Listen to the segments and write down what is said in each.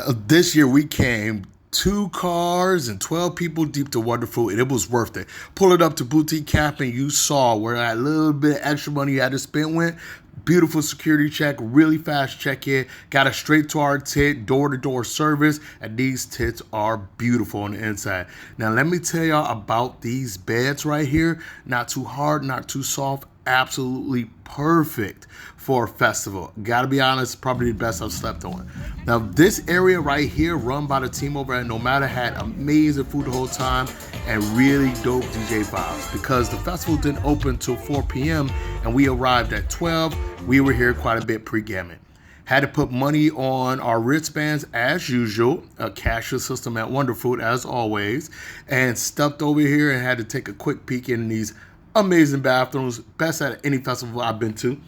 This year we came 2 cars and 12 people deep to Wonderfruit, and it was worth it. Pull it up to Boutique Camping, you saw where that little bit of extra money you had to spend went. Beautiful security check, really fast check-in, got us straight to our tent, door-to-door service, and these tents are beautiful on the inside. Now let me tell y'all about these beds right here. Not too hard, not too soft, absolutely perfect for a festival. Gotta be honest, probably the best I've slept on. Now this area right here, run by the team over at Nomada, had amazing food the whole time and really dope DJ vibes. Because the festival didn't open till 4 p.m. and we arrived at 12, we were here quite a bit pre-gaming. Had to put money on our wristbands as usual, a cashless system at Wonderfruit as always, and stepped over here and had to take a quick peek in these amazing bathrooms, best at any festival I've been to.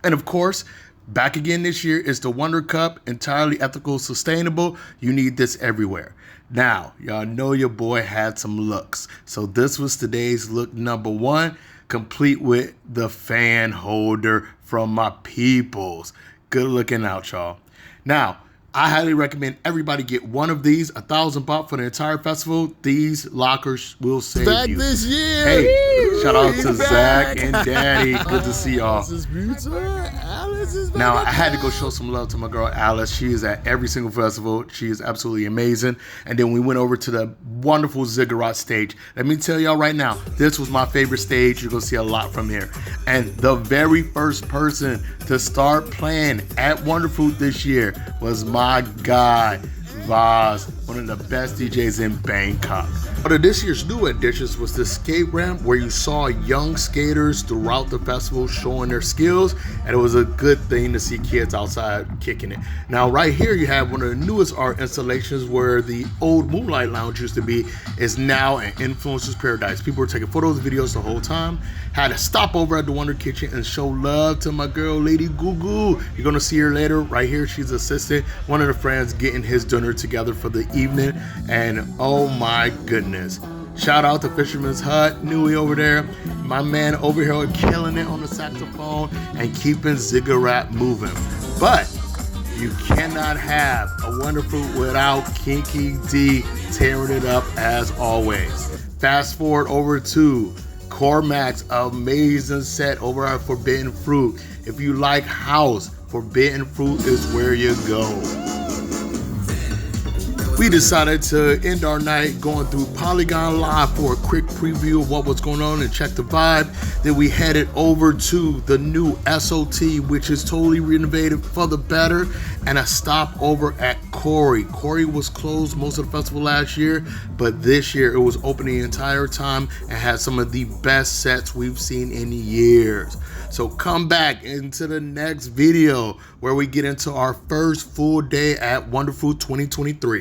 And of course, back again this year is the Wonder Cup, entirely ethical, sustainable. You need this everywhere. Now, y'all know your boy had some looks. So this was today's look number 1, complete with the fan holder from my peoples. Good looking out, y'all. Now, I highly recommend everybody get one of these, 1,000 baht for the entire festival. These lockers will save back you. this year. Hey, shout out to back. Zach and Daddy. Good to see y'all. Alice is beautiful. Alice is back. Now, I had to go show some love to my girl Alice. She is at every single festival. She is absolutely amazing. And then we went over to the wonderful Ziggurat stage. Let me tell y'all right now, this was my favorite stage. You're going to see a lot from here. And the very first person to start playing at Wonderfruit this year was my guy, Vaz, one of the best DJs in Bangkok. One of this year's new additions was the skate ramp, where you saw young skaters throughout the festival showing their skills, and it was a good thing to see kids outside kicking it. Now right here you have one of the newest art installations where the old Moonlight Lounge used to be is now an influencer's paradise. People were taking photos, videos the whole time. Had to stop over at the Wonder Kitchen and show love to my girl, Lady Goo. You're gonna see her later. Right here, she's assisting one of the friends getting his dinner together for the evening, and oh my goodness. Shout out to Fisherman's Hut, Nui over there. My man over here killing it on the saxophone and keeping Ziggurat moving. But you cannot have a Wonderfruit without Kinky D tearing it up as always. Fast forward over to Cormac's amazing set over at Forbidden Fruit. If you like house, Forbidden Fruit is where you go. We decided to end our night going through Polygon Live for a quick preview of what was going on and check the vibe. Then we headed over to the new SOT, which is totally renovated for the better, and a stop over at Corey. Corey was closed most of the festival last year, but this year it was open the entire time and had some of the best sets we've seen in years. So come back into the next video where we get into our first full day at Wonderfruit 2023.